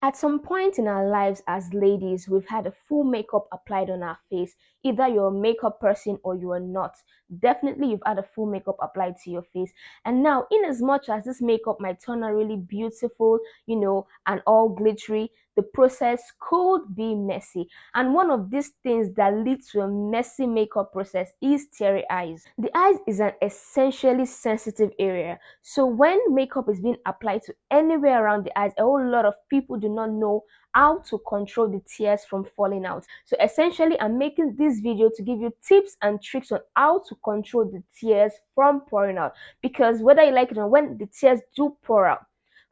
At some point in our lives as ladies, we've had a full makeup applied on our face. Either you're a makeup person or you are not. Definitely, you've had a full makeup applied to your face. And now, in as much as this makeup might turn out really beautiful, and all glittery, the process could be messy. And one of these things that leads to a messy makeup process is teary eyes. The eyes is an essentially sensitive area. So when makeup is being applied to anywhere around the eyes, a whole lot of people do not know how to control the tears from falling out. So essentially, I'm making this video to give you tips and tricks on how to control the tears from pouring out. Because whether you like it or not, when the tears do pour out,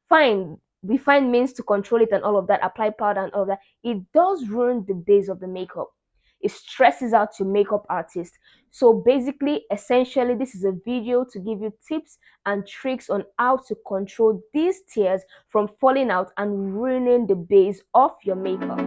fine, we find means to control it and all of that, apply powder and all of that. It does ruin the base of the makeup. It stresses out your makeup artist. So basically, essentially, this is a video to give you tips and tricks on how to control these tears from falling out and ruining the base of your makeup.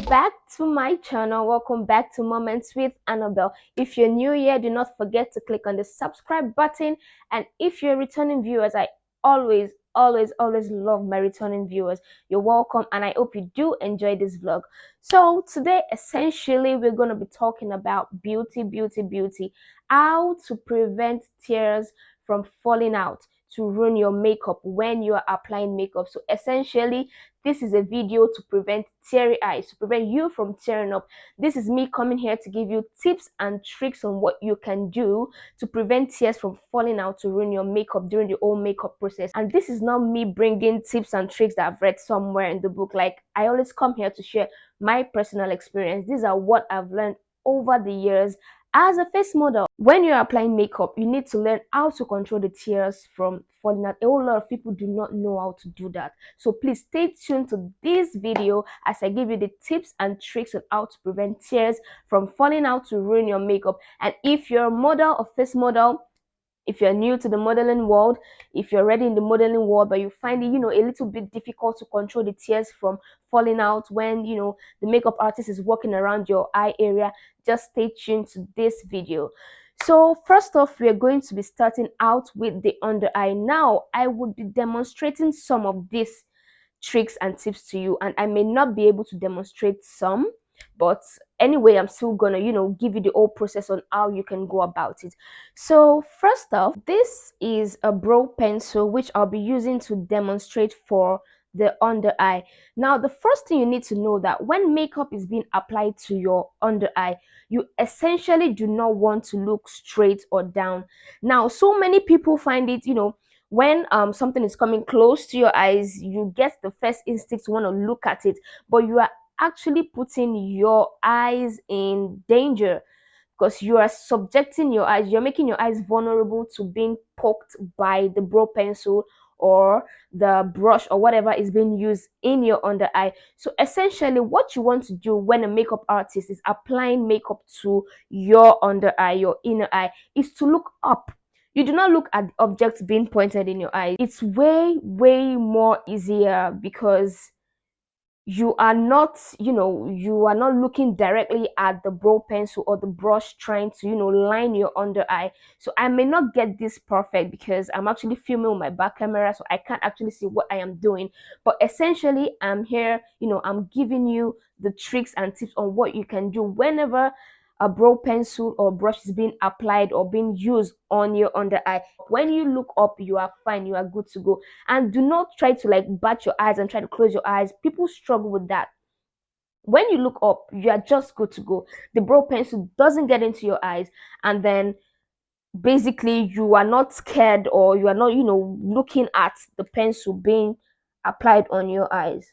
Back to my channel. Welcome back to Moments with Annabelle. If you're new here, do not forget to click on the subscribe button. And if you're a returning viewers, I always love my returning viewers. You're welcome, and I hope you do enjoy this vlog. So today, essentially, we're going to be talking about beauty, how to prevent tears from falling out to ruin your makeup when you are applying makeup. So essentially, this is a video to prevent teary eyes, to prevent you from tearing up. This is me coming here to give you tips and tricks on what you can do to prevent tears from falling out to ruin your makeup during the whole makeup process. And this is not me bringing tips and tricks that I've read somewhere in the book. Like, I always come here to share my personal experience. These are what I've learned over the years as a face model. When you're applying makeup, you need to learn how to control the tears from falling out. A whole lot of people do not know how to do that. So please stay tuned to this video as I give you the tips and tricks on how to prevent tears from falling out to ruin your makeup. And if you're a model or face model, if you're new to the modeling world, if you're already in the modeling world but you find it a little bit difficult to control the tears from falling out when the makeup artist is walking around your eye area, just stay tuned to this video. So first off, we are going to be starting out with the under eye. Now I would be demonstrating some of these tricks and tips to you, and I may not be able to demonstrate some, but anyway, I'm still gonna give you the whole process on how you can go about it. So first off, this is a brow pencil which I'll be using to demonstrate for the under eye. Now the first thing you need to know that when makeup is being applied to your under eye, you essentially do not want to look straight or down. Now so many people find it when something is coming close to your eyes, you get the first instinct to want to look at it, but you are actually putting your eyes in danger because you are subjecting your eyes, you're making your eyes vulnerable to being poked by the brow pencil or the brush or whatever is being used in your under eye. So essentially what you want to do when a makeup artist is applying makeup to your under eye, your inner eye, is to look up. You do not look at the object being pointed in your eye. It's way more easier because you are not looking directly at the brow pencil or the brush trying to line your under eye. So I may not get this perfect because I'm actually filming with my back camera, so I can't actually see what I am doing, but essentially I'm here, I'm giving you the tricks and tips on what you can do whenever a brow pencil or brush is being applied or being used on your under eye. When you look up, you are fine, you are good to go. And do not try to like bat your eyes and try to close your eyes. People struggle with that. When you look up, you are just good to go. The brow pencil doesn't get into your eyes, and then basically you are not scared, or you are not looking at the pencil being applied on your eyes.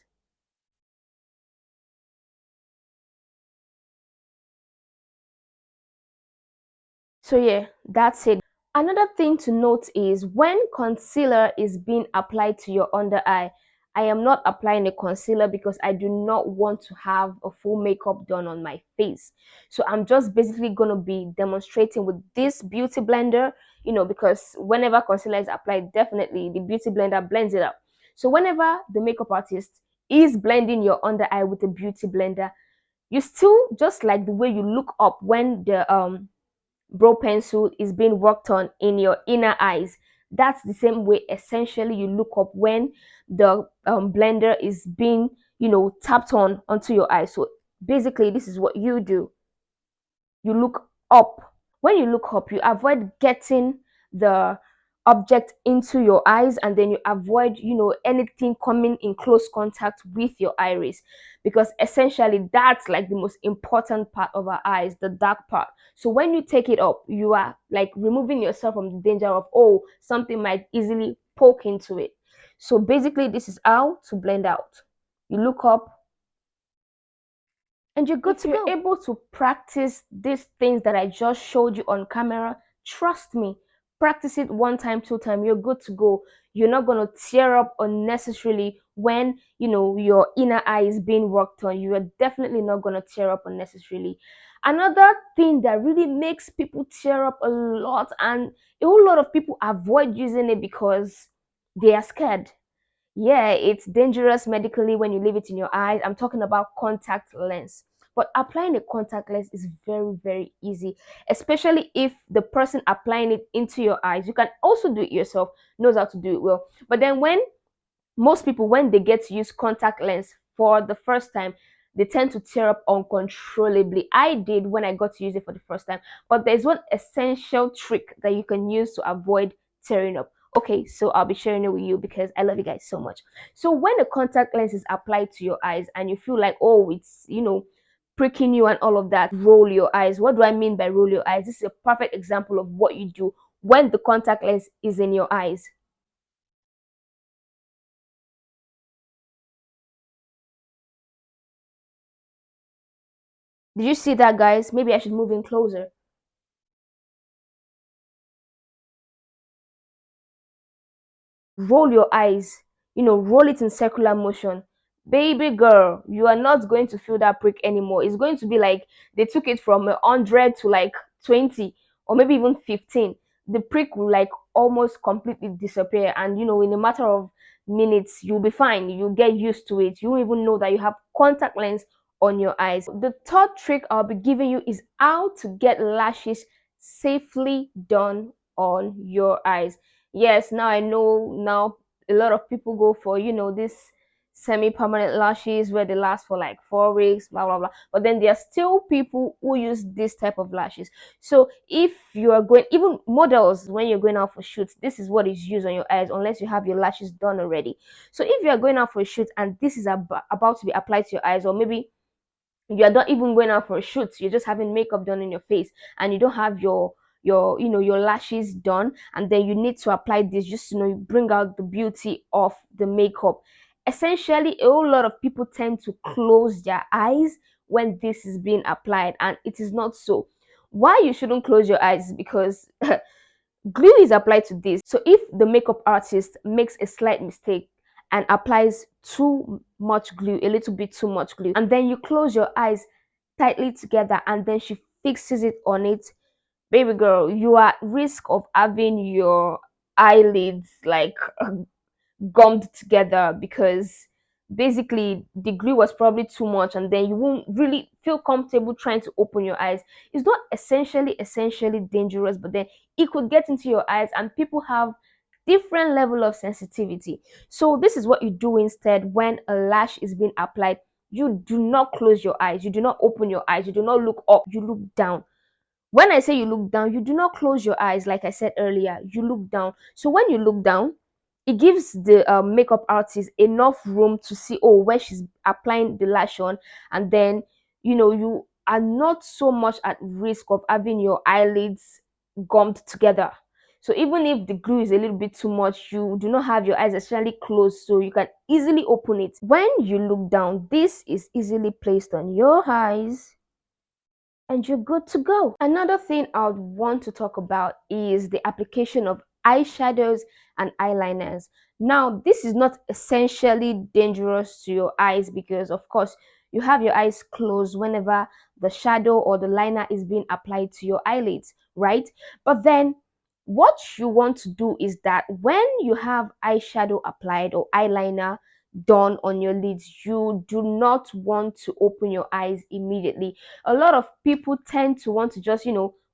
So yeah, that's it. Another thing to note is when concealer is being applied to your under eye, I am not applying a concealer because I do not want to have a full makeup done on my face. So I'm just basically going to be demonstrating with this beauty blender, because whenever concealer is applied, definitely the beauty blender blends it up. So whenever the makeup artist is blending your under eye with a beauty blender, you still, just like the way you look up when the brow pencil is being worked on in your inner eyes. That's the same way essentially you look up when the blender is being, tapped on onto your eyes. So basically, this is what you do. You look up. When you look up, you avoid getting the object into your eyes, and then you avoid, anything coming in close contact with your iris, because essentially that's like the most important part of our eyes, the dark part. So when you take it up, you are like removing yourself from the danger of, oh, something might easily poke into it. So basically, this is how to blend out. You look up, and you're good to go. If you're able to practice these things that I just showed you on camera, trust me, practice it one time, two time, you're good to go. You're not going to tear up unnecessarily when, your inner eye is being worked on. You are definitely not going to tear up unnecessarily. Another thing that really makes people tear up a lot, and a whole lot of people avoid using it because they are scared. Yeah, it's dangerous medically when you leave it in your eyes. I'm talking about contact lens. But applying a contact lens is very, very easy, especially if the person applying it into your eyes, you can also do it yourself, knows how to do it well. But then when most people, when they get to use contact lens for the first time, they tend to tear up uncontrollably. I did when I got to use it for the first time, but there's one essential trick that you can use to avoid tearing up. Okay, so I'll be sharing it with you because I love you guys so much. So when the contact lens is applied to your eyes and you feel like, oh, it's, pricking you and all of that, roll your eyes. What do I mean by roll your eyes? This is a perfect example of what you do when the contact lens is in your eyes. Did you see that, guys? Maybe I should move in closer. Roll your eyes, roll it in circular motion. Baby girl, you are not going to feel that prick anymore. It's going to be like they took it from 100 to like 20 or maybe even 15. The prick will like almost completely disappear, and in a matter of minutes you'll be fine. You'll get used to it. You won't even know that you have contact lens on your eyes. The third trick I'll be giving you is how to get lashes safely done on your eyes. Yes, now I know. Now a lot of people go for, this semi-permanent lashes where they last for like 4 weeks, blah blah blah. But then there are still people who use this type of lashes. So if you are going, even models, when you're going out for shoots, this is what is used on your eyes unless you have your lashes done already. So if you are going out for a shoot and this is about to be applied to your eyes, or maybe you're not even going out for a shoot, you're just having makeup done in your face and you don't have your lashes done, and then you need to apply this just to bring out the beauty of the makeup. Essentially, a whole lot of people tend to close their eyes when this is being applied, and it is not so. Why you shouldn't close your eyes is because glue is applied to this. So if the makeup artist makes a slight mistake and applies too much glue, a little bit too much glue, and then you close your eyes tightly together and then she fixes it on it, baby girl, you are at risk of having your eyelids like gummed together, because basically the glue was probably too much and then you won't really feel comfortable trying to open your eyes. It's not essentially dangerous, but then it could get into your eyes, and people have different level of sensitivity. So this is what you do instead. When a lash is being applied, you do not close your eyes, you do not open your eyes, you do not look up, you look down. When I say you look down, you do not close your eyes. Like I said earlier, you look down. So when you look down, it gives the makeup artist enough room to see, oh, where she's applying the lash on, and then you are not so much at risk of having your eyelids gummed together. So even if the glue is a little bit too much, you do not have your eyes essentially closed, so you can easily open it. When you look down, this is easily placed on your eyes and you're good to go. Another thing I would want to talk about is the application of eyeshadows and eyeliners. Now, this is not essentially dangerous to your eyes because, of course, you have your eyes closed whenever the shadow or the liner is being applied to your eyelids, right? But then, what you want to do is that when you have eyeshadow applied or eyeliner done on your lids, you do not want to open your eyes immediately. A lot of people tend to want to just,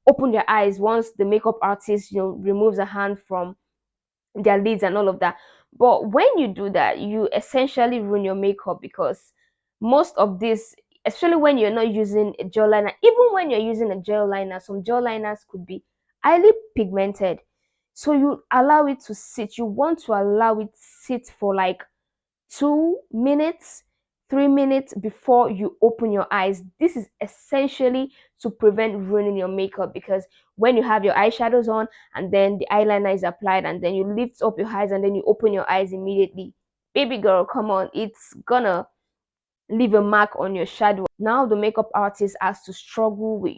open their eyes once the makeup artist, removes a hand from their lids and all of that. But when you do that, you essentially ruin your makeup, because most of this, especially when you're not using a gel liner, even when you're using a gel liner, some gel liners could be highly pigmented. So you allow it to sit. You want to allow it sit for like 2 minutes, 3 minutes before you open your eyes. This is essentially to prevent ruining your makeup, because when you have your eyeshadows on and then the eyeliner is applied and then you lift up your eyes and then you open your eyes immediately, baby girl, come on, it's gonna leave a mark on your shadow. Now the makeup artist has to struggle with,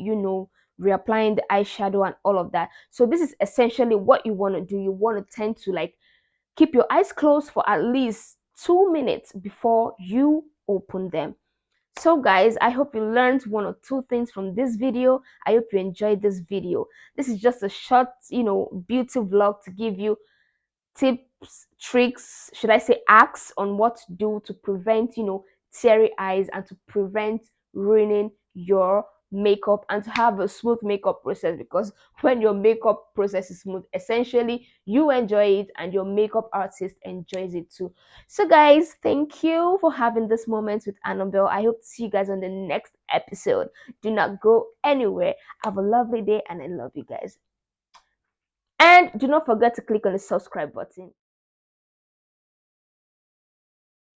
reapplying the eyeshadow and all of that. So this is essentially what you want to do. You want to tend to like keep your eyes closed for at least 2 minutes before you open them. So guys, I hope you learned one or two things from this video. I hope you enjoyed this video. This is just a short, beauty vlog to give you tips, tricks, should I say hacks on what to do to prevent, teary eyes, and to prevent ruining your makeup, and to have a smooth makeup process, because when your makeup process is smooth, essentially you enjoy it and your makeup artist enjoys it too. So guys, thank you for having this moment with Annabelle. I hope to see you guys on the next episode. Do not go anywhere. Have a lovely day and I love you guys. And do not forget to click on the subscribe button.